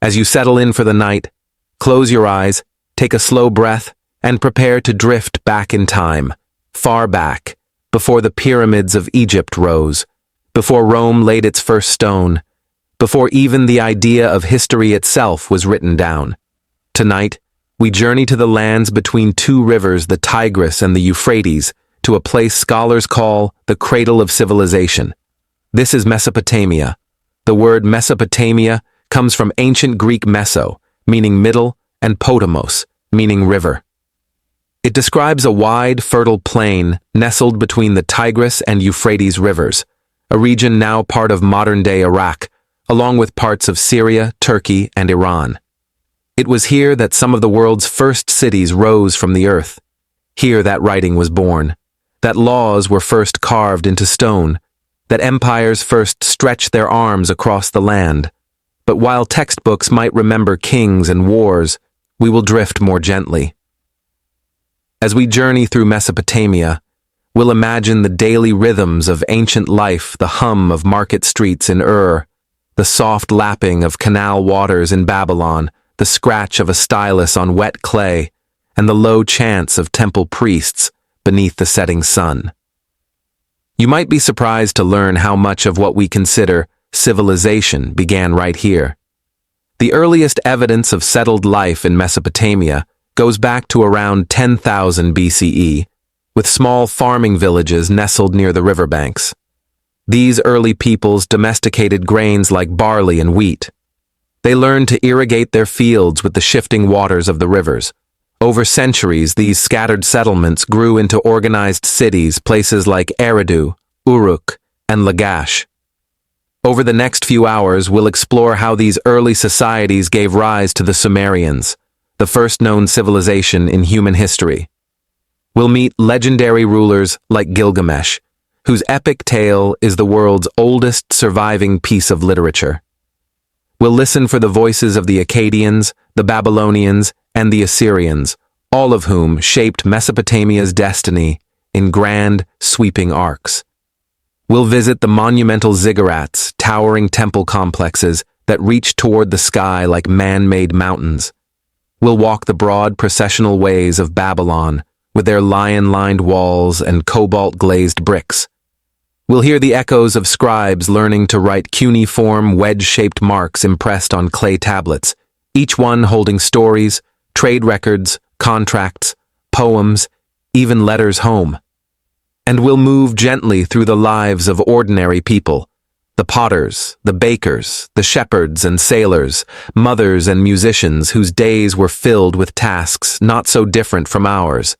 As you settle in for the night, close your eyes, take a slow breath, and prepare to drift back in time, far back, before the pyramids of Egypt rose, before Rome laid its first stone, before even the idea of history itself was written down. Tonight, we journey to the lands between two rivers, the Tigris and the Euphrates, to a place scholars call the cradle of civilization. This is Mesopotamia. The word Mesopotamia comes from ancient Greek meso, meaning middle, and potamos, meaning river. It describes a wide, fertile plain nestled between the Tigris and Euphrates rivers, a region now part of modern-day Iraq, along with parts of Syria, Turkey, and Iran. It was here that some of the world's first cities rose from the earth. Here that writing was born, that laws were first carved into stone, that empires first stretched their arms across the land. But while textbooks might remember kings and wars, we will drift more gently. As we journey through Mesopotamia, we'll imagine the daily rhythms of ancient life, the hum of market streets in Ur, the soft lapping of canal waters in Babylon, the scratch of a stylus on wet clay, and the low chants of temple priests beneath the setting sun. You might be surprised to learn how much of what we consider civilization began right here. The earliest evidence of settled life in Mesopotamia goes back to around 10,000 BCE, with small farming villages nestled near the riverbanks. These early peoples domesticated grains like barley and wheat. They learned to irrigate their fields with the shifting waters of the rivers. Over centuries, these scattered settlements grew into organized cities, places like Eridu, Uruk, and Lagash. Over the next few hours, we'll explore how these early societies gave rise to the Sumerians, the first known civilization in human history. We'll meet legendary rulers like Gilgamesh, whose epic tale is the world's oldest surviving piece of literature. We'll listen for the voices of the Akkadians, the Babylonians, and the Assyrians, all of whom shaped Mesopotamia's destiny in grand, sweeping arcs. We'll visit the monumental ziggurats, towering temple complexes that reach toward the sky like man-made mountains. We'll walk the broad processional ways of Babylon, with their lion-lined walls and cobalt-glazed bricks. We'll hear the echoes of scribes learning to write cuneiform, wedge-shaped marks impressed on clay tablets, each one holding stories, trade records, contracts, poems, even letters home. And we'll move gently through the lives of ordinary people, the potters, the bakers, the shepherds and sailors, mothers and musicians whose days were filled with tasks not so different from ours,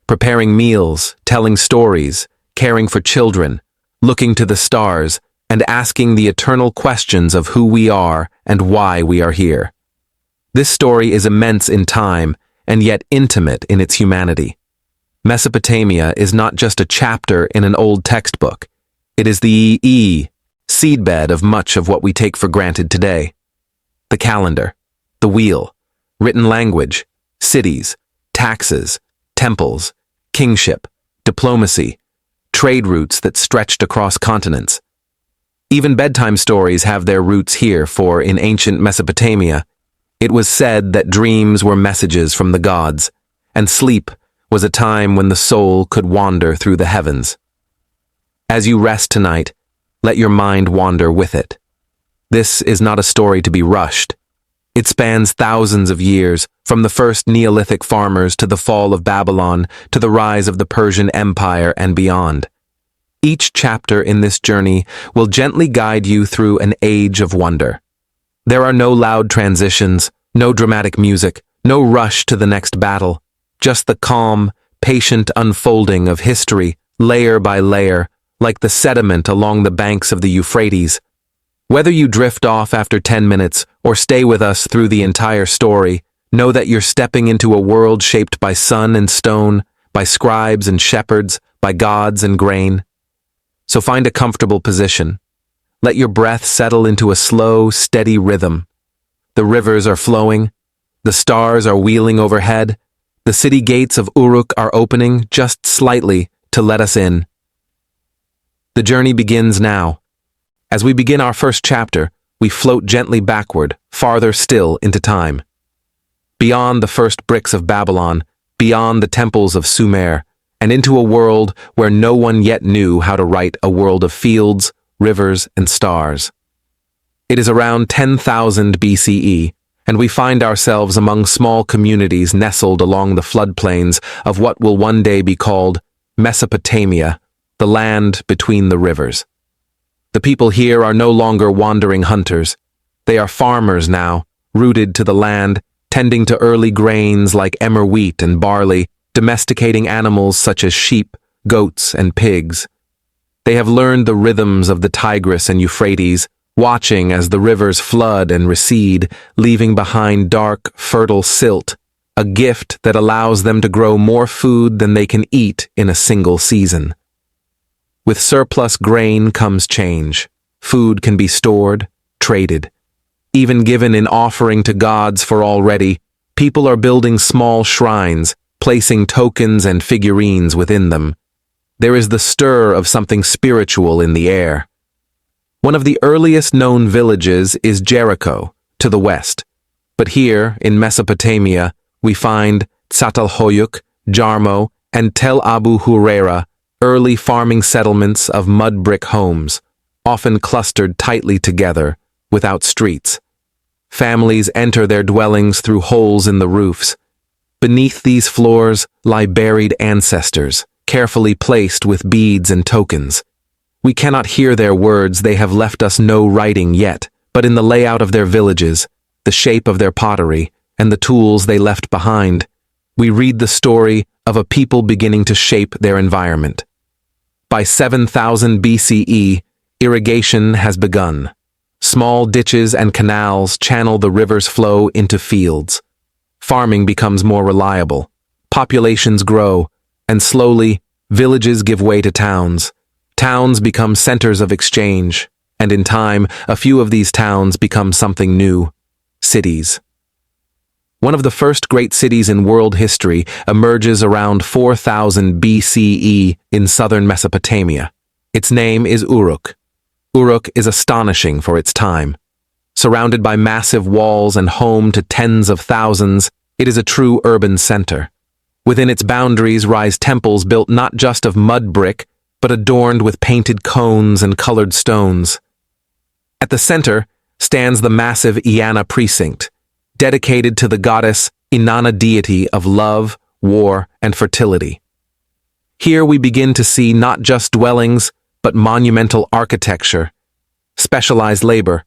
preparing meals, telling stories, caring for children, looking to the stars, and asking the eternal questions of who we are and why we are here. This story is immense in time, and yet intimate in its humanity. Mesopotamia is not just a chapter in an old textbook. It is the seedbed of much of what we take for granted today. The calendar, the wheel, written language, cities, taxes, temples, kingship, diplomacy, trade routes that stretched across continents. Even bedtime stories have their roots here, for in ancient Mesopotamia, it was said that dreams were messages from the gods, and sleep was a time when the soul could wander through the heavens. As you rest tonight, let your mind wander with it. This is not a story to be rushed. It spans thousands of years, from the first Neolithic farmers to the fall of Babylon to the rise of the Persian Empire and beyond. Each chapter in this journey will gently guide you through an age of wonder. There are no loud transitions, no dramatic music, no rush to the next battle, just the calm, patient unfolding of history, layer by layer, like the sediment along the banks of the Euphrates. Whether you drift off after 10 minutes or stay with us through the entire story, know that you're stepping into a world shaped by sun and stone, by scribes and shepherds, by gods and grain. So find a comfortable position. Let your breath settle into a slow, steady rhythm. The rivers are flowing, the stars are wheeling overhead, the city gates of Uruk are opening just slightly to let us in. The journey begins now. As we begin our first chapter, we float gently backward, farther still into time. Beyond the first bricks of Babylon, beyond the temples of Sumer, and into a world where no one yet knew how to write a world of fields, rivers, and stars. It is around 10,000 BCE, and we find ourselves among small communities nestled along the floodplains of what will one day be called Mesopotamia, the land between the rivers. The people here are no longer wandering hunters. They are farmers now, rooted to the land, tending to early grains like emmer wheat and barley, domesticating animals such as sheep, goats, and pigs. They have learned the rhythms of the Tigris and Euphrates, watching as the rivers flood and recede, leaving behind dark, fertile silt, a gift that allows them to grow more food than they can eat in a single season. With surplus grain comes change. Food can be stored, traded, even given in offering to gods, for already, people are building small shrines, placing tokens and figurines within them. There is the stir of something spiritual in the air. One of the earliest known villages is Jericho, to the west. But here, in Mesopotamia, we find Tsatalhoyuk, Jarmo, and Tel Abu Huraira, early farming settlements of mud brick homes, often clustered tightly together, without streets. Families enter their dwellings through holes in the roofs. Beneath these floors lie buried ancestors, carefully placed with beads and tokens. We cannot hear their words, they have left us no writing yet, but in the layout of their villages, the shape of their pottery, and the tools they left behind, we read the story of a people beginning to shape their environment. By 7000 BCE, irrigation has begun. Small ditches and canals channel the river's flow into fields. Farming becomes more reliable. Populations grow, and slowly, villages give way to towns. Towns become centers of exchange, and in time, a few of these towns become something new: cities. One of the first great cities in world history emerges around 4000 BCE in southern Mesopotamia. Its name is Uruk. Uruk is astonishing for its time. Surrounded by massive walls and home to tens of thousands, it is a true urban center. Within its boundaries rise temples built not just of mud brick, but adorned with painted cones and colored stones. At the center stands the massive Eanna precinct, dedicated to the goddess Inanna, deity of love, war, and fertility. Here we begin to see not just dwellings, but monumental architecture, specialized labor,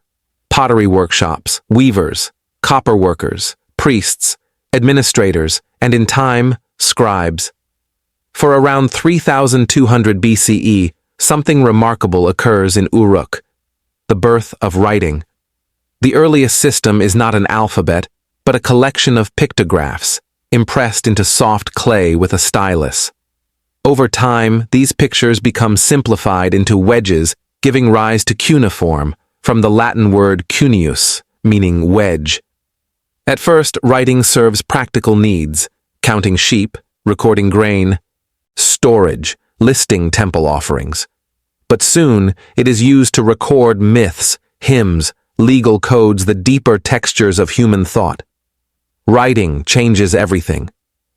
pottery workshops, weavers, copper workers, priests, administrators, and in time, scribes. For around 3200 BCE, something remarkable occurs in Uruk, the birth of writing. The earliest system is not an alphabet, but a collection of pictographs, impressed into soft clay with a stylus. Over time, these pictures become simplified into wedges, giving rise to cuneiform, from the Latin word cuneus, meaning wedge. At first, writing serves practical needs: counting sheep, recording grain, storage, listing temple offerings. But soon, it is used to record myths, hymns, legal codes, the deeper textures of human thought. Writing changes everything.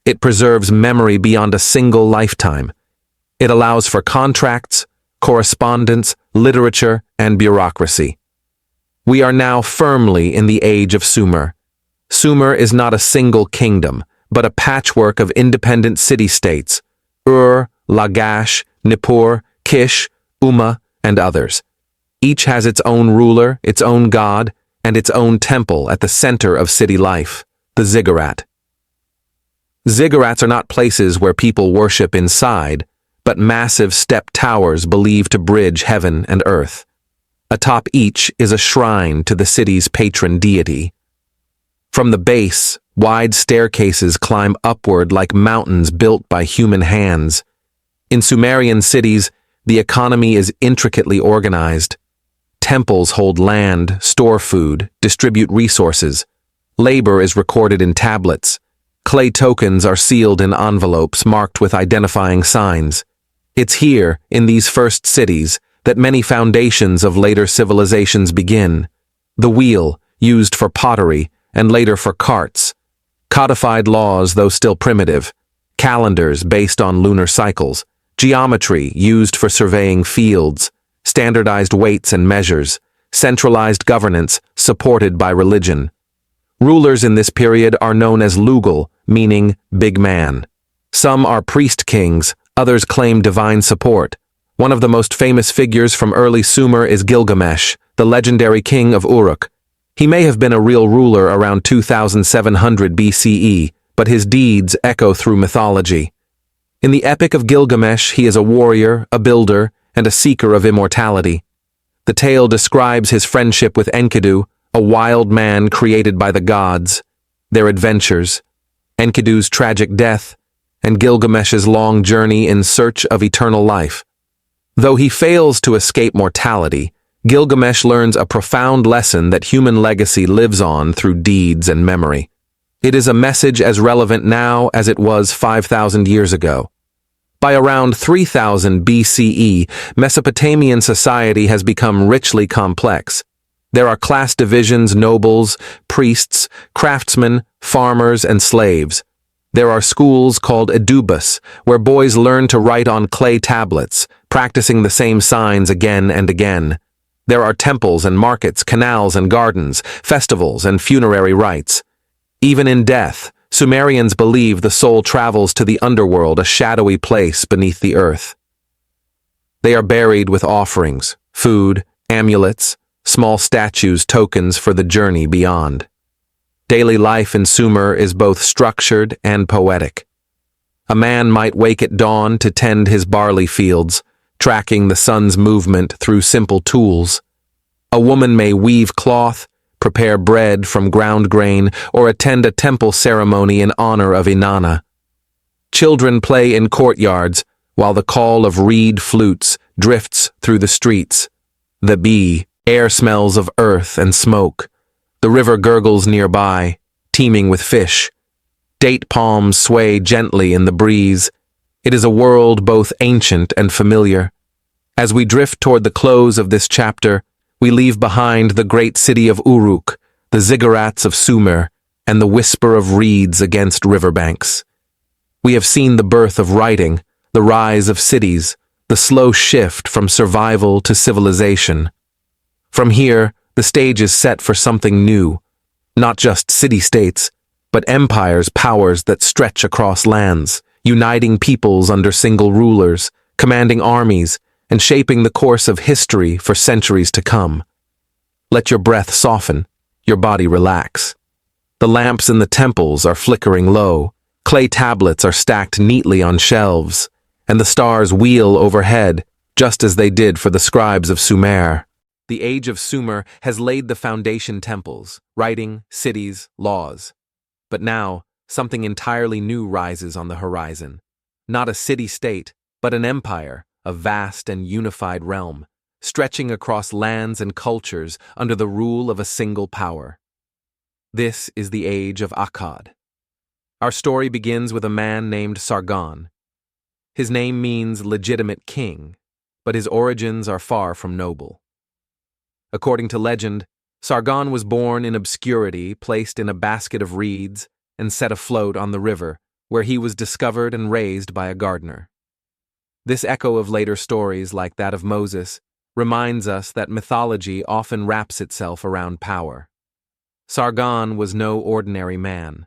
It preserves memory beyond a single lifetime. It allows for contracts, correspondence, literature, and bureaucracy. We are now firmly in the age of Sumer. Sumer is not a single kingdom, but a patchwork of independent city-states: Ur, Lagash, Nippur, Kish, Umma, and others. Each has its own ruler, its own god, and its own temple at the center of city life, the ziggurat. Ziggurats are not places where people worship inside, but massive step towers believed to bridge heaven and earth. Atop each is a shrine to the city's patron deity. From the base, wide staircases climb upward like mountains built by human hands. In Sumerian cities, the economy is intricately organized. Temples hold land, store food, distribute resources. Labor is recorded in tablets. Clay tokens are sealed in envelopes marked with identifying signs. It's here, in these first cities, that many foundations of later civilizations begin. The wheel, used for pottery, and later for carts. Codified laws, though still primitive. Calendars based on lunar cycles. Geometry, used for surveying fields. Standardized weights and measures. Centralized governance, supported by religion. Rulers in this period are known as lugal, meaning big man. Some are priest kings, others claim divine support. One of the most famous figures from early Sumer is Gilgamesh, the legendary king of Uruk. He may have been a real ruler around 2700 BCE, but his deeds echo through mythology. In the Epic of Gilgamesh, he is a warrior, a builder, and a seeker of immortality. The tale describes his friendship with Enkidu, a wild man created by the gods, their adventures, Enkidu's tragic death, and Gilgamesh's long journey in search of eternal life. Though he fails to escape mortality, Gilgamesh learns a profound lesson that human legacy lives on through deeds and memory. It is a message as relevant now as it was 5,000 years ago. By around 3000 BCE, Mesopotamian society has become richly complex. There are class divisions, nobles, priests, craftsmen, farmers, and slaves. There are schools called edubas, where boys learn to write on clay tablets, practicing the same signs again and again. There are temples and markets, canals and gardens, festivals and funerary rites. Even in death, Sumerians believe the soul travels to the underworld, a shadowy place beneath the earth. They are buried with offerings, food, amulets, small statues, tokens for the journey beyond. Daily life in Sumer is both structured and poetic. A man might wake at dawn to tend his barley fields, tracking the sun's movement through simple tools. A woman may weave cloth, prepare bread from ground grain, or attend a temple ceremony in honor of Inanna. Children play in courtyards, while the call of reed flutes drifts through the streets. The bee, air smells of earth and smoke. The river gurgles nearby, teeming with fish. Date palms sway gently in the breeze. It is a world both ancient and familiar. As we drift toward the close of this chapter, we leave behind the great city of Uruk, the ziggurats of Sumer, and the whisper of reeds against riverbanks. We have seen the birth of writing, the rise of cities, the slow shift from survival to civilization. From here, the stage is set for something new, not just city-states, but empires, powers that stretch across lands, uniting peoples under single rulers, commanding armies, and shaping the course of history for centuries to come. Let your breath soften, your body relax. The lamps in the temples are flickering low, clay tablets are stacked neatly on shelves, and the stars wheel overhead, just as they did for the scribes of Sumer. The age of Sumer has laid the foundation temples, writing, cities, laws. But now, something entirely new rises on the horizon. Not a city-state, but an empire, a vast and unified realm, stretching across lands and cultures under the rule of a single power. This is the age of Akkad. Our story begins with a man named Sargon. His name means legitimate king, but his origins are far from noble. According to legend, Sargon was born in obscurity, placed in a basket of reeds, and set afloat on the river, where he was discovered and raised by a gardener. This echo of later stories, like that of Moses, reminds us that mythology often wraps itself around power. Sargon was no ordinary man.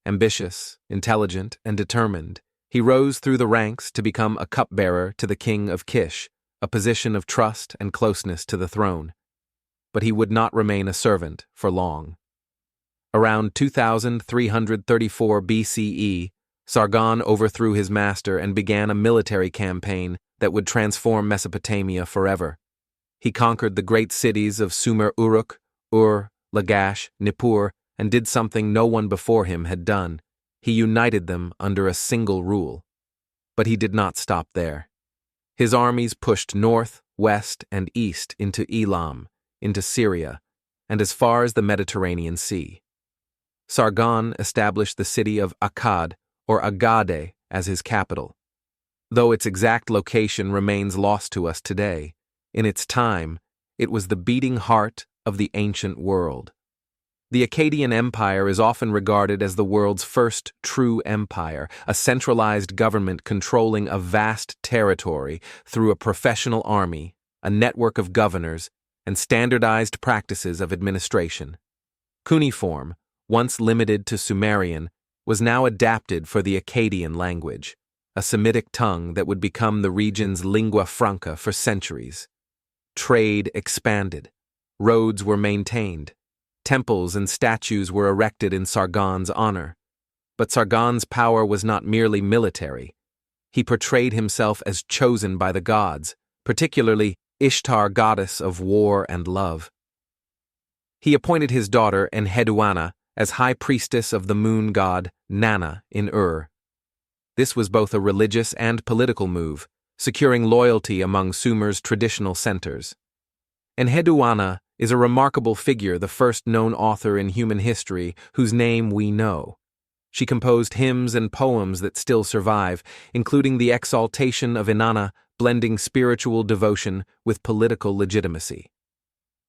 Ambitious, intelligent, and determined, he rose through the ranks to become a cupbearer to the king of Kish, a position of trust and closeness to the throne. But he would not remain a servant for long. Around 2334 BCE, Sargon overthrew his master and began a military campaign that would transform Mesopotamia forever. He conquered the great cities of Sumer Uruk, Ur, Lagash, Nippur, and did something no one before him had done. He united them under a single rule. But he did not stop there. His armies pushed north, west, and east into Elam, into Syria, and as far as the Mediterranean Sea. Sargon established the city of Akkad, or Agade, as his capital. Though its exact location remains lost to us today, in its time, it was the beating heart of the ancient world. The Akkadian Empire is often regarded as the world's first true empire, a centralized government controlling a vast territory through a professional army, a network of governors, and standardized practices of administration. Cuneiform, once limited to Sumerian, was now adapted for the Akkadian language, a Semitic tongue that would become the region's lingua franca for centuries. Trade expanded. Roads were maintained. Temples and statues were erected in Sargon's honor. But Sargon's power was not merely military. He portrayed himself as chosen by the gods, particularly Ishtar, goddess of war and love. He appointed his daughter Enheduanna as high priestess of the moon god Nanna in Ur. This was both a religious and political move, securing loyalty among Sumer's traditional centers. Enheduanna is a remarkable figure, the first known author in human history whose name we know. She composed hymns and poems that still survive, including the exaltation of Inanna, blending spiritual devotion with political legitimacy.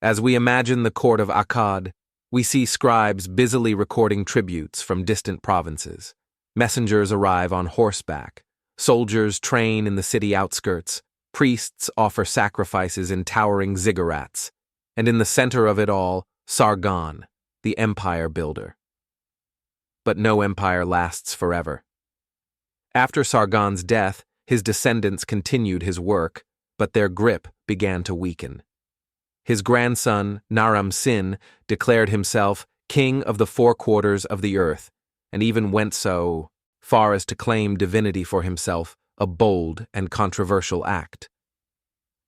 As we imagine the court of Akkad, we see scribes busily recording tributes from distant provinces. Messengers arrive on horseback. Soldiers train in the city outskirts. Priests offer sacrifices in towering ziggurats. And in the center of it all, Sargon, the empire builder. But no empire lasts forever. After Sargon's death, his descendants continued his work, but their grip began to weaken. His grandson, Naram-Sin, declared himself king of the four quarters of the earth, and even went so far as to claim divinity for himself, a bold and controversial act.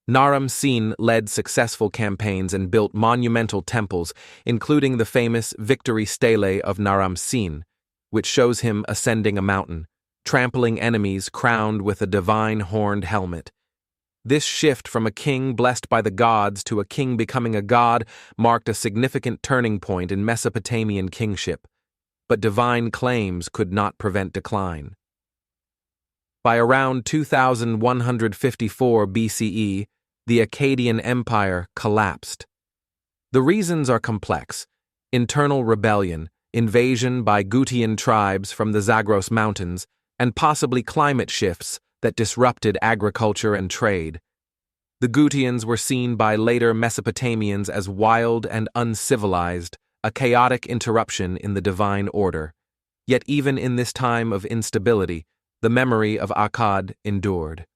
Naram-Sin led successful campaigns and built monumental temples, including the famous Victory Stele of Naram-Sin, which shows him ascending a mountain, trampling enemies crowned with a divine horned helmet. This shift from a king blessed by the gods to a king becoming a god marked a significant turning point in Mesopotamian kingship, but divine claims could not prevent decline. By around 2154 BCE, the Akkadian Empire collapsed. The reasons are complex: internal rebellion, invasion by Gutian tribes from the Zagros Mountains, and possibly climate shifts that disrupted agriculture and trade. The Gutians were seen by later Mesopotamians as wild and uncivilized, a chaotic interruption in the divine order. Yet even in this time of instability, the memory of Akkad endured.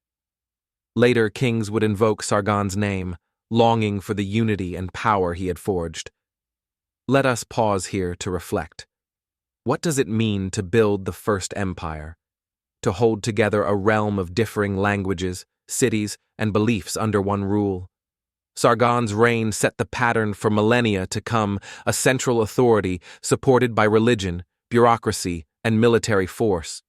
Later kings would invoke Sargon's name, longing for the unity and power he had forged. Let us pause here to reflect. What does it mean to build the first empire? To hold together a realm of differing languages, cities, and beliefs under one rule? Sargon's reign set the pattern for millennia to come, a central authority supported by religion, bureaucracy, and military force.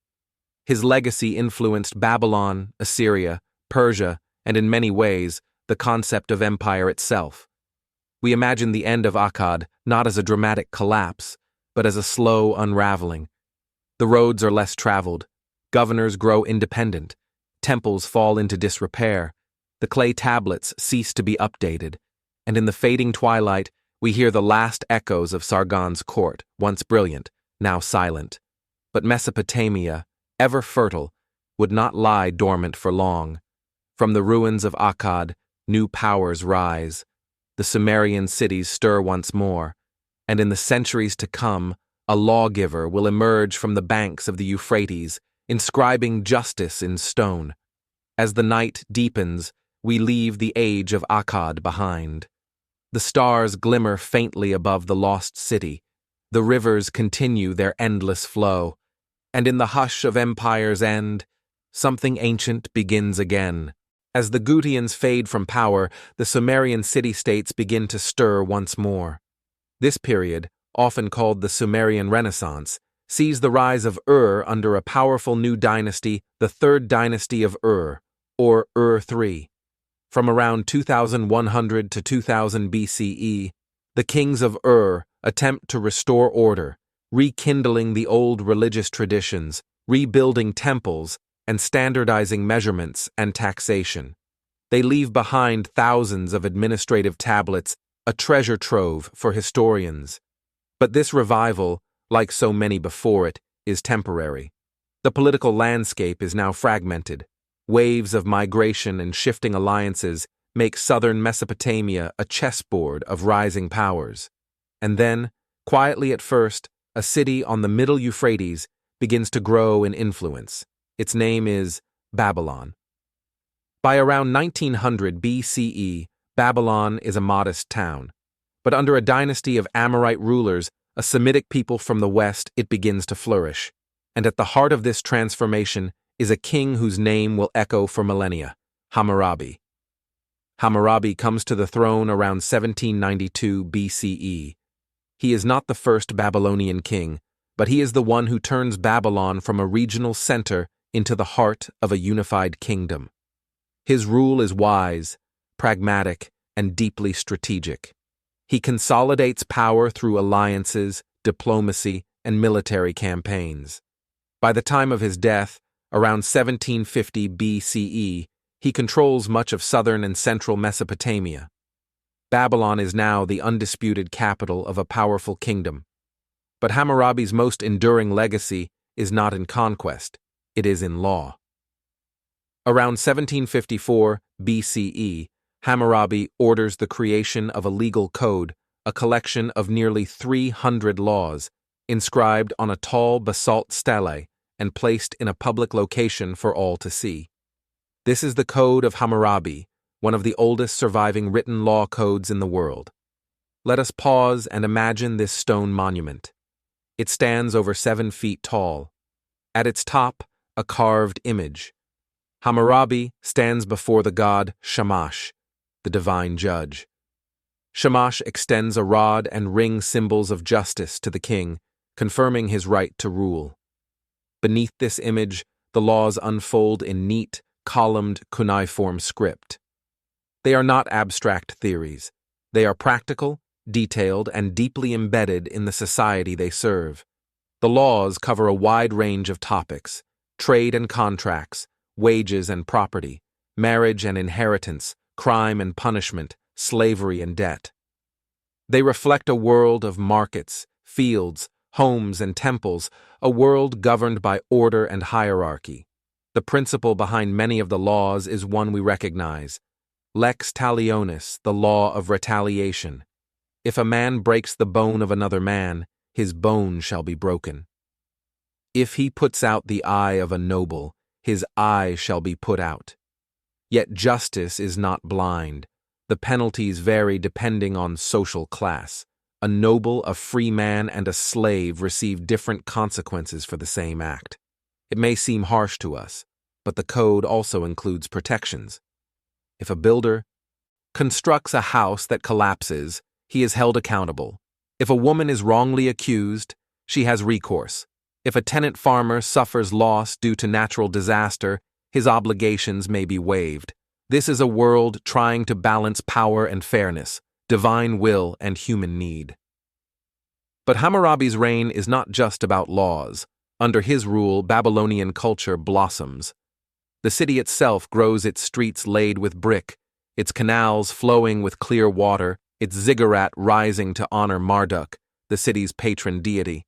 His legacy influenced Babylon, Assyria, Persia, and in many ways, the concept of empire itself. We imagine the end of Akkad not as a dramatic collapse, but as a slow unraveling. The roads are less traveled, governors grow independent, temples fall into disrepair, the clay tablets cease to be updated, and in the fading twilight, we hear the last echoes of Sargon's court, once brilliant, now silent. But Mesopotamia, ever fertile, would not lie dormant for long. From the ruins of Akkad, new powers rise. The Sumerian cities stir once more, and in the centuries to come, a lawgiver will emerge from the banks of the Euphrates, inscribing justice in stone. As the night deepens, we leave the age of Akkad behind. The stars glimmer faintly above the lost city. The rivers continue their endless flow. And in the hush of empire's end, something ancient begins again. As the Gutians fade from power, the Sumerian city-states begin to stir once more. This period, often called the Sumerian Renaissance, sees the rise of Ur under a powerful new dynasty, the Third Dynasty of Ur, or Ur III. From around 2100 to 2000 BCE, the kings of Ur attempt to restore order, rekindling the old religious traditions, rebuilding temples, and standardizing measurements and taxation. They leave behind thousands of administrative tablets a treasure trove for historians. But this revival, like so many before it, is temporary. The political landscape is now fragmented. Waves of migration and shifting alliances make southern Mesopotamia a chessboard of rising powers. And then, quietly at first, a city on the middle Euphrates begins to grow in influence. Its name is Babylon. By around 1900 BCE, Babylon is a modest town. But under a dynasty of Amorite rulers, a Semitic people from the west, it begins to flourish. And at the heart of this transformation is a king whose name will echo for millennia, Hammurabi. Hammurabi comes to the throne around 1792 BCE. He is not the first Babylonian king, but he is the one who turns Babylon from a regional center into the heart of a unified kingdom. His rule is wise, pragmatic, and deeply strategic. He consolidates power through alliances, diplomacy, and military campaigns. By the time of his death, around 1750 BCE, he controls much of southern and central Mesopotamia. Babylon is now the undisputed capital of a powerful kingdom. But Hammurabi's most enduring legacy is not in conquest, it is in law. Around 1754 BCE, Hammurabi orders the creation of a legal code, a collection of nearly 300 laws, inscribed on a tall basalt stele and placed in a public location for all to see. This is the Code of Hammurabi, one of the oldest surviving written law codes in the world. Let us pause and imagine this stone monument. It stands over 7 feet tall. At its top, a carved image. Hammurabi stands before the god Shamash, the divine judge. Shamash extends a rod and ring symbols of justice to the king, confirming his right to rule. Beneath this image, the laws unfold in neat, columned, cuneiform script. They are not abstract theories. They are practical, detailed, and deeply embedded in the society they serve. The laws cover a wide range of topics: trade and contracts, wages and property, marriage and inheritance, crime and punishment, slavery and debt. They reflect a world of markets, fields, homes, and temples, a world governed by order and hierarchy. The principle behind many of the laws is one we recognize: lex talionis, the law of retaliation. If a man breaks the bone of another man, his bone shall be broken. If he puts out the eye of a noble, his eye shall be put out. Yet justice is not blind. The penalties vary depending on social class. A noble, a free man, and a slave receive different consequences for the same act. It may seem harsh to us, but the code also includes protections. If a builder constructs a house that collapses, he is held accountable. If a woman is wrongly accused, she has recourse. If a tenant farmer suffers loss due to natural disaster, his obligations may be waived. This is a world trying to balance power and fairness, divine will and human need. But Hammurabi's reign is not just about laws. Under his rule, Babylonian culture blossoms. The city itself grows, its streets laid with brick, its canals flowing with clear water, its ziggurat rising to honor Marduk, the city's patron deity.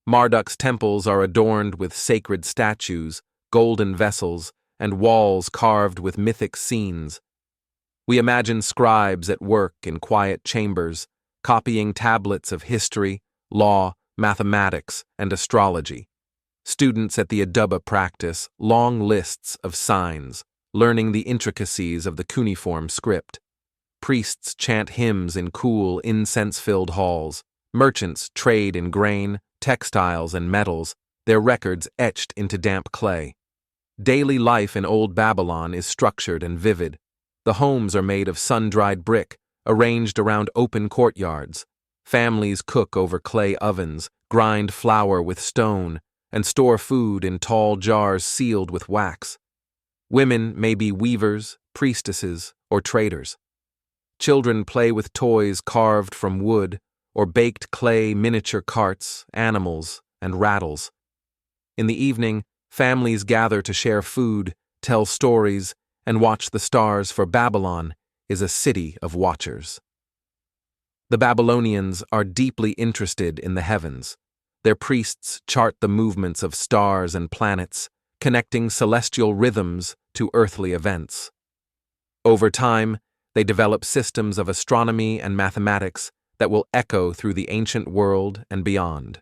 Marduk's temples are adorned with sacred statues, golden vessels, and walls carved with mythic scenes. We imagine scribes at work in quiet chambers, copying tablets of history, law, mathematics, and astrology. Students at the Aduba practice long lists of signs, learning the intricacies of the cuneiform script. Priests chant hymns in cool, incense-filled halls. Merchants trade in grain, textiles, and metals, their records etched into damp clay. Daily life in Old Babylon is structured and vivid. The homes are made of sun-dried brick, arranged around open courtyards. Families cook over clay ovens, grind flour with stone, and store food in tall jars sealed with wax. Women may be weavers, priestesses, or traders. Children play with toys carved from wood, or baked clay miniature carts, animals, and rattles. In the evening, families gather to share food, tell stories, and watch the stars, for Babylon is a city of watchers. The Babylonians are deeply interested in the heavens. Their priests chart the movements of stars and planets, connecting celestial rhythms to earthly events. Over time, they develop systems of astronomy and mathematics that will echo through the ancient world and beyond.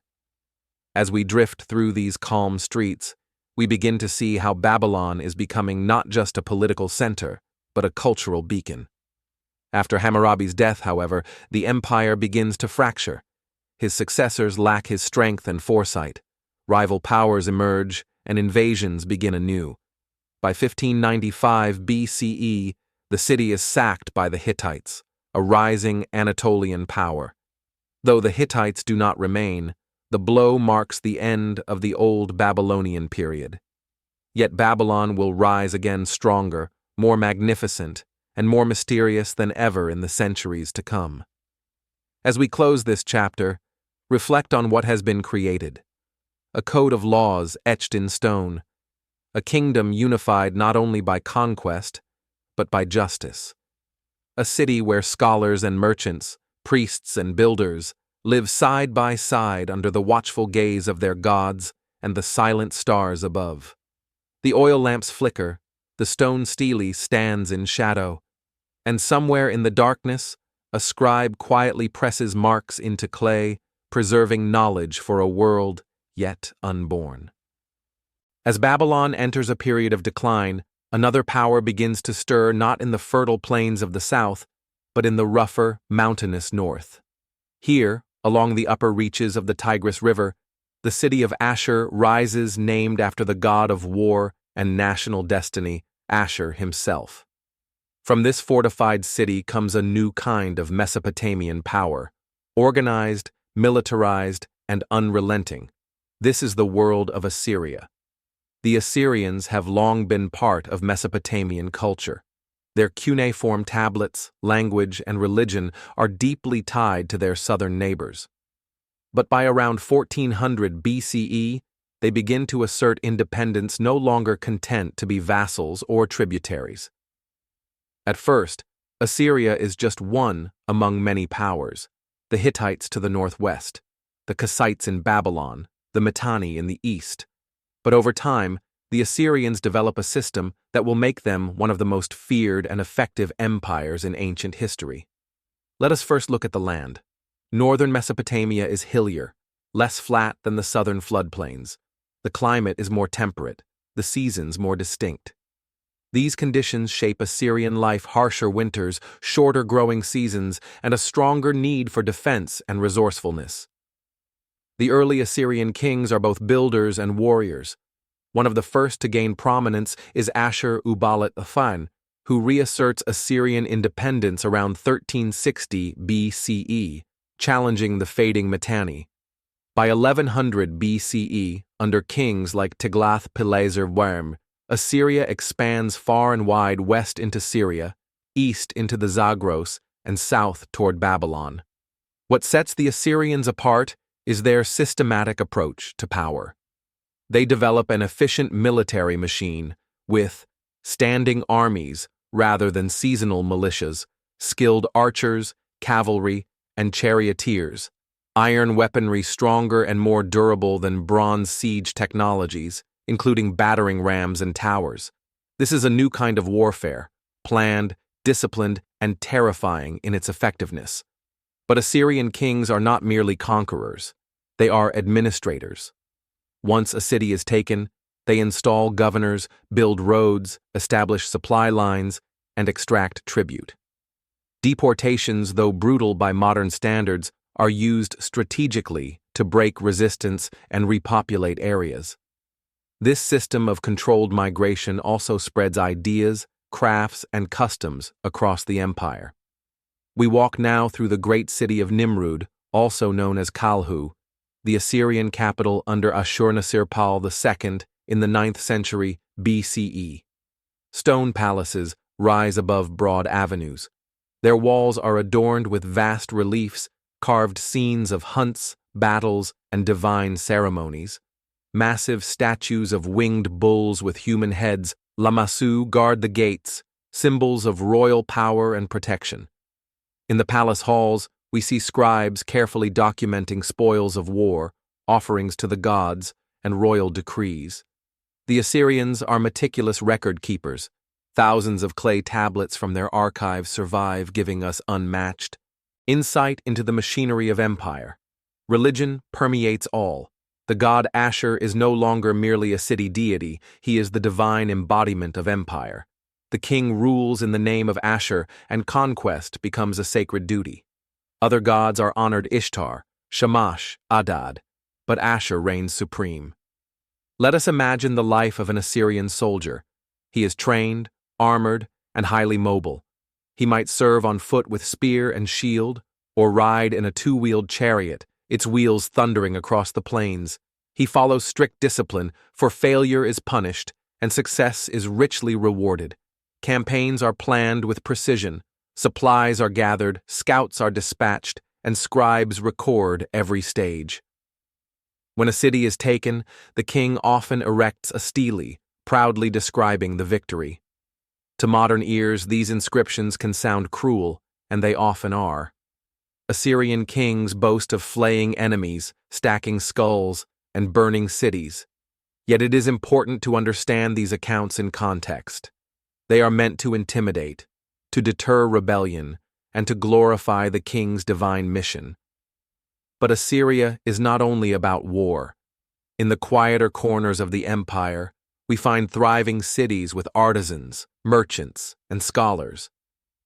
As we drift through these calm streets, we begin to see how Babylon is becoming not just a political center, but a cultural beacon. After Hammurabi's death, however, the empire begins to fracture. His successors lack his strength and foresight. Rival powers emerge, and invasions begin anew. By 1595 BCE, the city is sacked by the Hittites, a rising Anatolian power. Though the Hittites do not remain, the blow marks the end of the old Babylonian period. Yet Babylon will rise again stronger, more magnificent, and more mysterious than ever in the centuries to come. As we close this chapter, reflect on what has been created. A code of laws etched in stone. A kingdom unified not only by conquest, but by justice. A city where scholars and merchants, priests and builders, live side by side under the watchful gaze of their gods and the silent stars above. The oil lamps flicker, the stone stele stands in shadow, and somewhere in the darkness, a scribe quietly presses marks into clay, preserving knowledge for a world yet unborn. As Babylon enters a period of decline, another power begins to stir not in the fertile plains of the south, but in the rougher, mountainous north. Here, along the upper reaches of the Tigris River, the city of Ashur rises, named after the god of war and national destiny, Ashur himself. From this fortified city comes a new kind of Mesopotamian power, organized, militarized, and unrelenting. This is the world of Assyria. The Assyrians have long been part of Mesopotamian culture. Their cuneiform tablets, language, and religion are deeply tied to their southern neighbors. But by around 1400 BCE, they begin to assert independence, no longer content to be vassals or tributaries. At first, Assyria is just one among many powers: the Hittites to the northwest, the Kassites in Babylon, the Mitanni in the east. But over time, the Assyrians develop a system that will make them one of the most feared and effective empires in ancient history. Let us first look at the land. Northern Mesopotamia is hillier, less flat than the southern floodplains. The climate is more temperate, the seasons more distinct. These conditions shape Assyrian life: harsher winters, shorter growing seasons, and a stronger need for defense and resourcefulness. The early Assyrian kings are both builders and warriors. One of the first to gain prominence is Ashur-uballit-aphan, who reasserts Assyrian independence around 1360 BCE, challenging the fading Mitanni. By 1100 BCE, under kings like Tiglath-Pileser-Worm, Assyria expands far and wide west into Syria, east into the Zagros, and south toward Babylon. What sets the Assyrians apart is their systematic approach to power. They develop an efficient military machine with standing armies rather than seasonal militias, skilled archers, cavalry, and charioteers, iron weaponry stronger and more durable than bronze siege technologies, including battering rams and towers. This is a new kind of warfare, planned, disciplined, and terrifying in its effectiveness. But Assyrian kings are not merely conquerors. They are administrators. Once a city is taken, they install governors, build roads, establish supply lines, and extract tribute. Deportations, though brutal by modern standards, are used strategically to break resistance and repopulate areas. This system of controlled migration also spreads ideas, crafts, and customs across the empire. We walk now through the great city of Nimrud, also known as Kalhu, the Assyrian capital under Ashurnasirpal II in the 9th century BCE. Stone palaces rise above broad avenues. Their walls are adorned with vast reliefs, carved scenes of hunts, battles, and divine ceremonies. Massive statues of winged bulls with human heads, lamassu, guard the gates, symbols of royal power and protection. In the palace halls, We see scribes carefully documenting spoils of war, offerings to the gods, and royal decrees. The Assyrians are meticulous record keepers. Thousands of clay tablets from their archives survive, giving us unmatched insight into the machinery of empire. Religion permeates all. The god Ashur is no longer merely a city deity, he is the divine embodiment of empire. The king rules in the name of Ashur, and conquest becomes a sacred duty. Other gods are honored: Ishtar, Shamash, Adad, but Ashur reigns supreme. Let us imagine the life of an Assyrian soldier. He is trained, armored, and highly mobile. He might serve on foot with spear and shield, or ride in a two-wheeled chariot, its wheels thundering across the plains. He follows strict discipline, for failure is punished, and success is richly rewarded. Campaigns are planned with precision, supplies are gathered, scouts are dispatched, and scribes record every stage. When a city is taken, the king often erects a stele, proudly describing the victory. To modern ears, these inscriptions can sound cruel, and they often are. Assyrian kings boast of flaying enemies, stacking skulls, and burning cities. Yet it is important to understand these accounts in context. They are meant to intimidate, to deter rebellion, and to glorify the king's divine mission. But Assyria is not only about war. In the quieter corners of the empire, we find thriving cities with artisans, merchants, and scholars.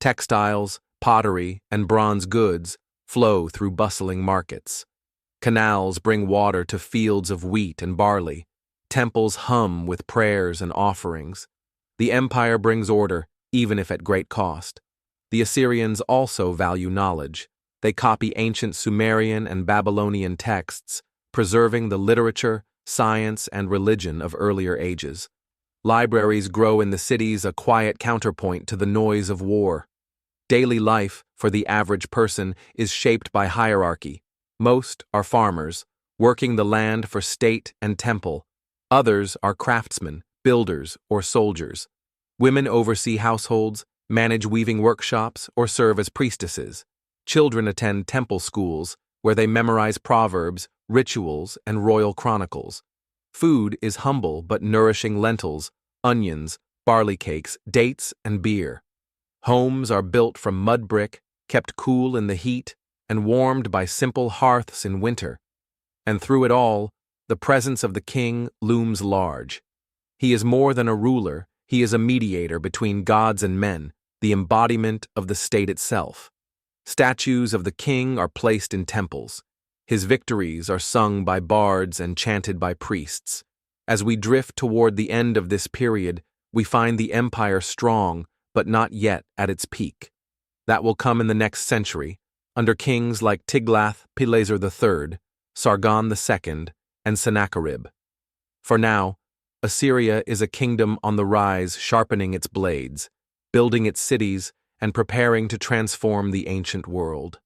Textiles, pottery, and bronze goods flow through bustling markets. Canals bring water to fields of wheat and barley. Temples hum with prayers and offerings. The empire brings order, even if at great cost. The Assyrians also value knowledge. They copy ancient Sumerian and Babylonian texts, preserving the literature, science, and religion of earlier ages. Libraries grow in the cities, a quiet counterpoint to the noise of war. Daily life, for the average person, is shaped by hierarchy. Most are farmers, working the land for state and temple. Others are craftsmen, builders, or soldiers. Women oversee households, manage weaving workshops, or serve as priestesses. Children attend temple schools, where they memorize proverbs, rituals, and royal chronicles. Food is humble but nourishing: lentils, onions, barley cakes, dates, and beer. Homes are built from mud brick, kept cool in the heat, and warmed by simple hearths in winter. And through it all, the presence of the king looms large. He is more than a ruler, he is a mediator between gods and men, the embodiment of the state itself. Statues of the king are placed in temples. His victories are sung by bards and chanted by priests. As we drift toward the end of this period, we find the empire strong, but not yet at its peak. That will come in the next century, under kings like Tiglath-Pileser III, Sargon II, and Sennacherib. For now, Assyria is a kingdom on the rise, sharpening its blades, building its cities, and preparing to transform the ancient world.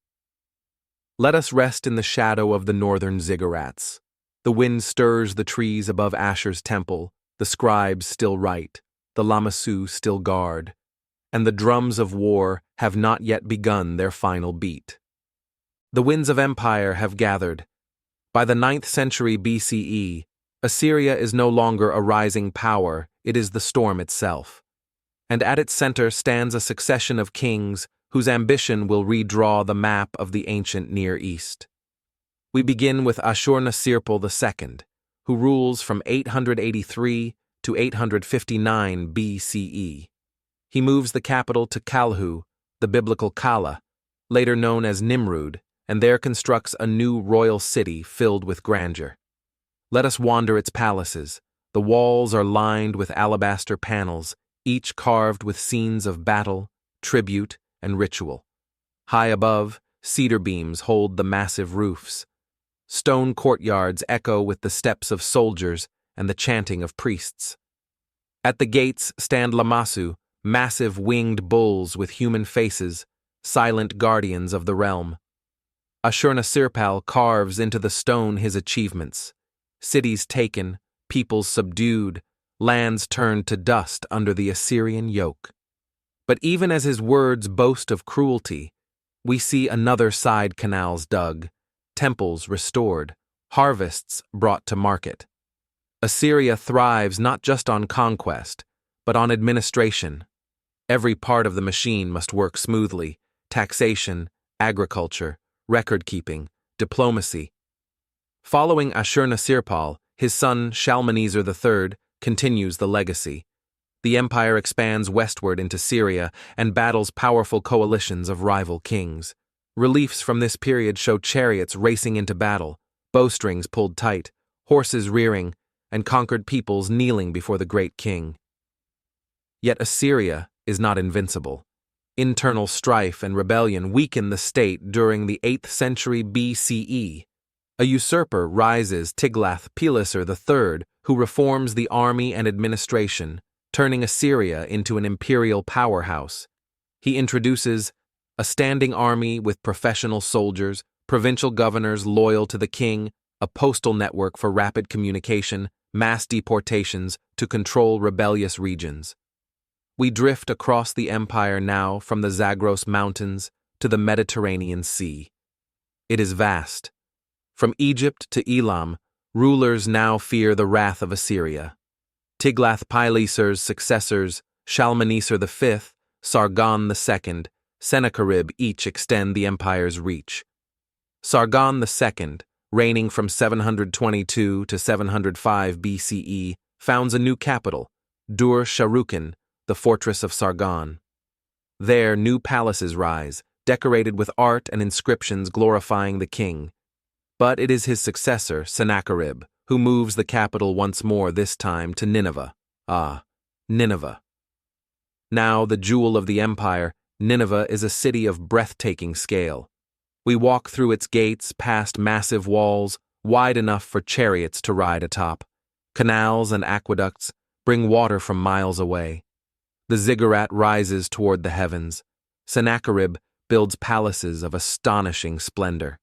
Let us rest in the shadow of the northern ziggurats. The wind stirs the trees above Ashur's temple, the scribes still write, the lamassu still guard, and the drums of war have not yet begun their final beat. The winds of empire have gathered. By the 9th century BCE, Assyria is no longer a rising power, it is the storm itself. And at its center stands a succession of kings whose ambition will redraw the map of the ancient Near East. We begin with Ashur-nasirpal II, who rules from 883 to 859 BCE. He moves the capital to Kalhu, the biblical Kala, later known as Nimrud, and there constructs a new royal city filled with grandeur. Let us wander its palaces. The walls are lined with alabaster panels, each carved with scenes of battle, tribute, and ritual. High above, cedar beams hold the massive roofs. Stone courtyards echo with the steps of soldiers and the chanting of priests. At the gates stand lamassu, massive winged bulls with human faces, silent guardians of the realm. Ashur-nasirpal carves into the stone his achievements: cities taken, peoples subdued, lands turned to dust under the Assyrian yoke. But even as his words boast of cruelty, We see another side canals dug, temples restored, harvests brought to market. Assyria thrives not just on conquest, but on administration. Every part of the machine must work smoothly: taxation, agriculture, record-keeping, diplomacy. Following Ashurnasirpal, his son Shalmaneser III continues the legacy. The empire expands westward into Syria and battles powerful coalitions of rival kings. Reliefs from this period show chariots racing into battle, bowstrings pulled tight, horses rearing, and conquered peoples kneeling before the great king. Yet Assyria is not invincible. Internal strife and rebellion weaken the state during the 8th century BCE. A usurper rises, Tiglath-Pileser III, who reforms the army and administration, turning Assyria into an imperial powerhouse. He introduces a standing army with professional soldiers, provincial governors loyal to the king, a postal network for rapid communication, mass deportations to control rebellious regions. We drift across the empire now from the Zagros Mountains to the Mediterranean Sea. It is vast. From Egypt to Elam, rulers now fear the wrath of Assyria. Tiglath-Pileser's successors, Shalmaneser V, Sargon II, Sennacherib each extend the empire's reach. Sargon II, reigning from 722 to 705 BCE, founds a new capital, Dur-Sharrukin, the fortress of Sargon. There, new palaces rise, decorated with art and inscriptions glorifying the king. But it is his successor, Sennacherib, who moves the capital once more, this time to Nineveh. Nineveh. Now the jewel of the empire, Nineveh is a city of breathtaking scale. We walk through its gates past massive walls, wide enough for chariots to ride atop. Canals and aqueducts bring water from miles away. The ziggurat rises toward the heavens. Sennacherib builds palaces of astonishing splendor.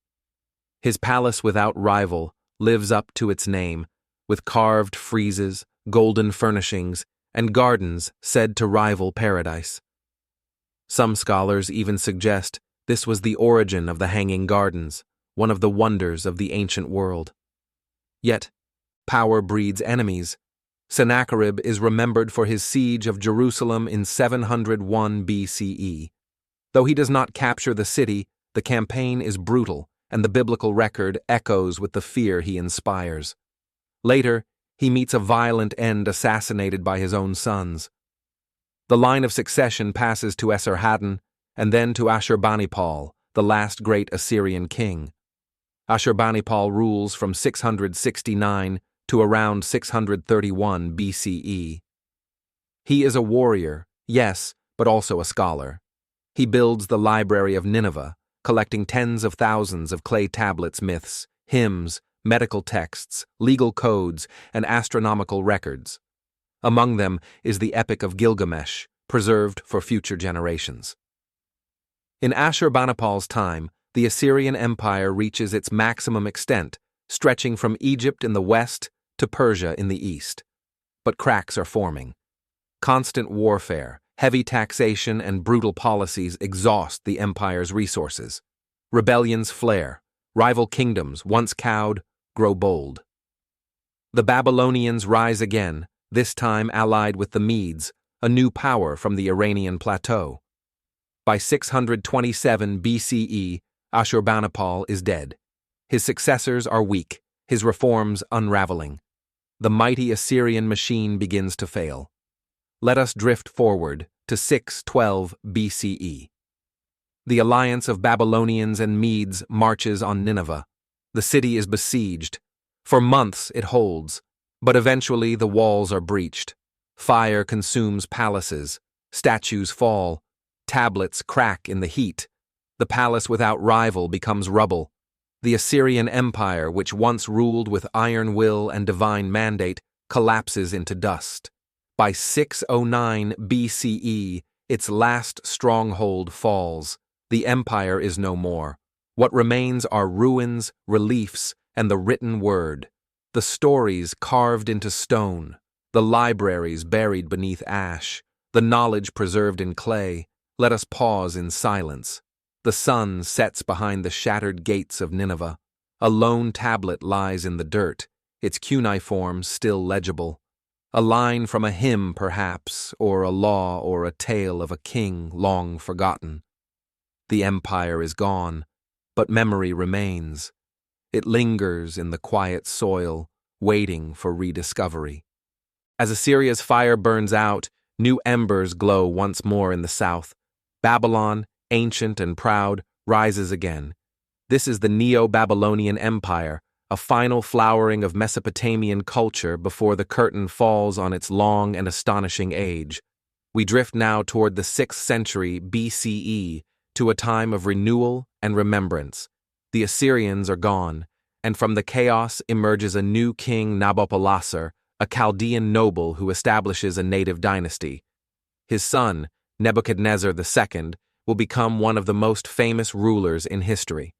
His palace without rival lives up to its name, with carved friezes, golden furnishings, and gardens said to rival paradise. Some scholars even suggest this was the origin of the Hanging Gardens, one of the wonders of the ancient world. Yet, power breeds enemies. Sennacherib is remembered for his siege of Jerusalem in 701 BCE. Though he does not capture the city, the campaign is brutal, and the biblical record echoes with the fear he inspires. Later, he meets a violent end, assassinated by his own sons. The line of succession passes to Esarhaddon and then to Ashurbanipal, the last great Assyrian king. Ashurbanipal rules from 669 to around 631 BCE. He is a warrior, yes, but also a scholar. He builds the Library of Nineveh, collecting tens of thousands of clay tablets, myths, hymns, medical texts, legal codes, and astronomical records. Among them is the Epic of Gilgamesh, preserved for future generations. In Ashurbanipal's time, the Assyrian Empire reaches its maximum extent, stretching from Egypt in the west to Persia in the east. But cracks are forming. Constant warfare, heavy taxation, and brutal policies exhaust the empire's resources. Rebellions flare. Rival kingdoms, once cowed, grow bold. The Babylonians rise again, this time allied with the Medes, a new power from the Iranian plateau. By 627 BCE, Ashurbanipal is dead. His successors are weak, his reforms unraveling. The mighty Assyrian machine begins to fail. Let us drift forward to 612 BCE. The alliance of Babylonians and Medes marches on Nineveh. The city is besieged. For months it holds, but eventually the walls are breached. Fire consumes palaces, statues fall, tablets crack in the heat. The palace without rival becomes rubble. The Assyrian Empire, which once ruled with iron will and divine mandate, collapses into dust. By 609 BCE, its last stronghold falls. The empire is no more. What remains are ruins, reliefs, and the written word. The stories carved into stone, the libraries buried beneath ash, the knowledge preserved in clay. Let us pause in silence. The The sun sets behind the shattered gates of Nineveh. A lone tablet lies in the dirt, its cuneiform still legible. A line from a hymn, perhaps, or a law or a tale of a king long forgotten. The empire is gone, but memory remains. It lingers in the quiet soil, waiting for rediscovery. As Assyria's fire burns out, new embers glow once more in the south. Babylon, ancient and proud, rises again. This is the Neo-Babylonian Empire, a final flowering of Mesopotamian culture before the curtain falls on its long and astonishing age. We drift now toward the 6th century BCE, to a time of renewal and remembrance. The Assyrians are gone, and from the chaos emerges a new king Nabopolassar, a Chaldean noble who establishes a native dynasty. His son, Nebuchadnezzar II, will become one of the most famous rulers in history.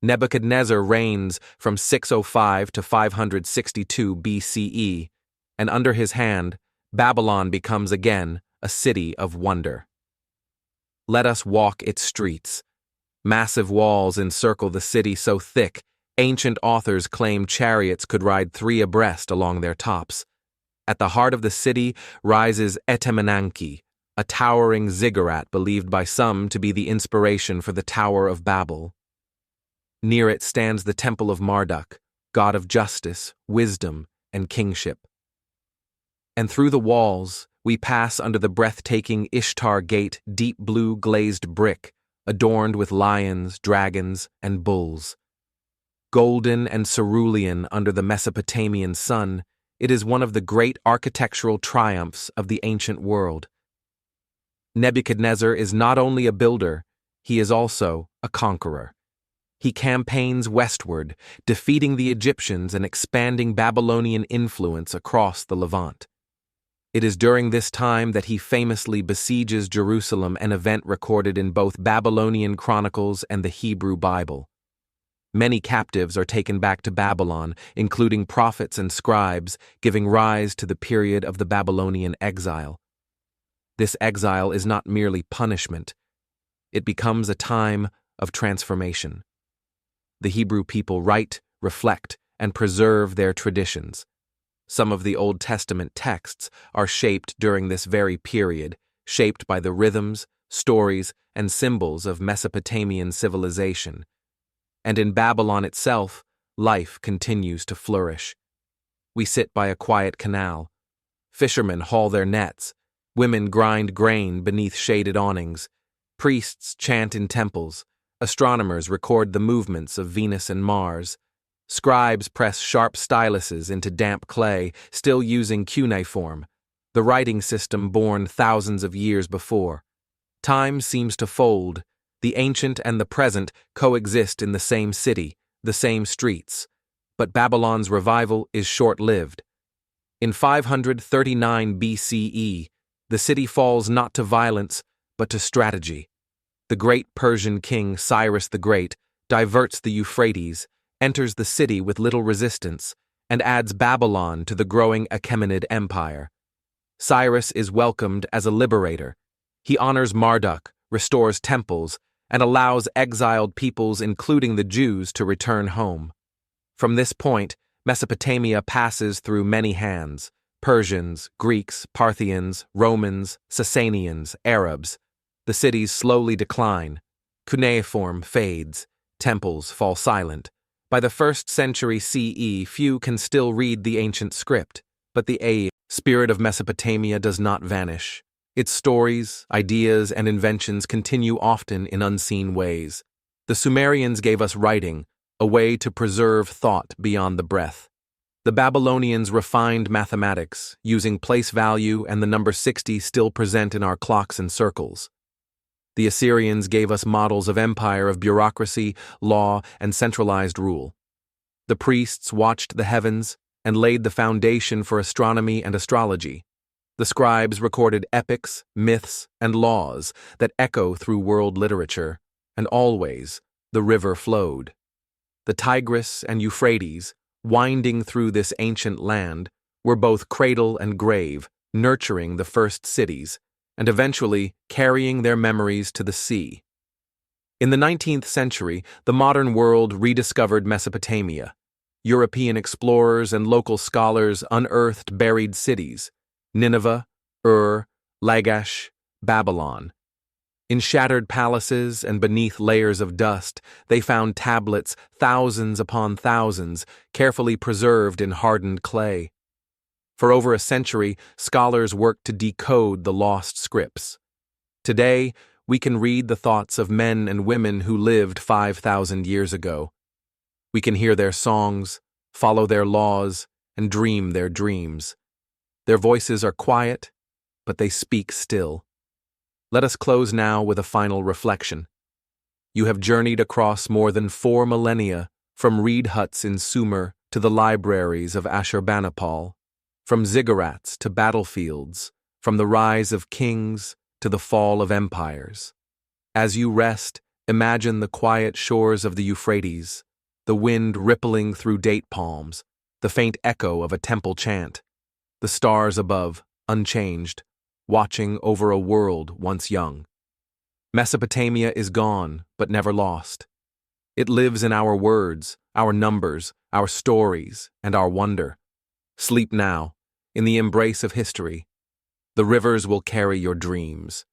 Nebuchadnezzar reigns from 605 to 562 BCE, and under his hand, Babylon becomes again a city of wonder. Let us walk its streets. Massive walls encircle the city so thick, ancient authors claim chariots could ride 3 abreast along their tops. At the heart of the city rises Etemenanki, a towering ziggurat believed by some to be the inspiration for the Tower of Babel. Near it stands the Temple of Marduk, god of justice, wisdom, and kingship. And through the walls, we pass under the breathtaking Ishtar Gate, deep blue glazed brick, adorned with lions, dragons, and bulls. Golden and cerulean under the Mesopotamian sun, it is one of the great architectural triumphs of the ancient world. Nebuchadnezzar is not only a builder, he is also a conqueror. He campaigns westward, defeating the Egyptians and expanding Babylonian influence across the Levant. It is during this time that he famously besieges Jerusalem, an event recorded in both Babylonian chronicles and the Hebrew Bible. Many captives are taken back to Babylon, including prophets and scribes, giving rise to the period of the Babylonian exile. This exile is not merely punishment. It becomes a time of transformation. The Hebrew people write, reflect, and preserve their traditions. Some of the Old Testament texts are shaped during this very period, shaped by the rhythms, stories, and symbols of Mesopotamian civilization. And in Babylon itself, life continues to flourish. We sit by a quiet canal. Fishermen haul their nets. Women grind grain beneath shaded awnings. Priests chant in temples. Astronomers record the movements of Venus and Mars. Scribes press sharp styluses into damp clay, still using cuneiform, the writing system born thousands of years before. Time seems to fold. The ancient and the present coexist in the same city, the same streets. But Babylon's revival is short-lived. In 539 BCE, the city falls not to violence, but to strategy. The great Persian king Cyrus the Great diverts the Euphrates, enters the city with little resistance, and adds Babylon to the growing Achaemenid Empire. Cyrus is welcomed as a liberator. He honors Marduk, restores temples, and allows exiled peoples, including the Jews, to return home. From this point, Mesopotamia passes through many hands: Persians, Greeks, Parthians, Romans, Sasanians, Arabs. The cities slowly decline. Cuneiform fades. Temples fall silent. By the 1st century CE, few can still read the ancient script, but the spirit of Mesopotamia does not vanish. Its stories, ideas, and inventions continue often in unseen ways. The Sumerians gave us writing, a way to preserve thought beyond the breath. The Babylonians refined mathematics, using place value and the number 60 still present in our clocks and circles. The Assyrians gave us models of empire, of bureaucracy, law, and centralized rule. The priests watched the heavens and laid the foundation for astronomy and astrology. The scribes recorded epics, myths, and laws that echo through world literature, and always the river flowed. The Tigris and Euphrates, winding through this ancient land, were both cradle and grave, nurturing the first cities, and eventually carrying their memories to the sea. In the 19th century, the modern world rediscovered Mesopotamia. European explorers and local scholars unearthed buried cities, Nineveh, Ur, Lagash, Babylon. In shattered palaces and beneath layers of dust, they found tablets, thousands upon thousands, carefully preserved in hardened clay. For over a century, scholars worked to decode the lost scripts. Today, we can read the thoughts of men and women who lived 5,000 years ago. We can hear their songs, follow their laws, and dream their dreams. Their voices are quiet, but they speak still. Let us close now with a final reflection. You have journeyed across more than 4 millennia, from reed huts in Sumer to the libraries of Ashurbanipal, from ziggurats to battlefields, from the rise of kings to the fall of empires. As you rest, imagine the quiet shores of the Euphrates, the wind rippling through date palms, the faint echo of a temple chant, the stars above, unchanged, watching over a world once young. Mesopotamia is gone, but never lost. It lives in our words, our numbers, our stories, and our wonder. Sleep now, in the embrace of history. The rivers will carry your dreams.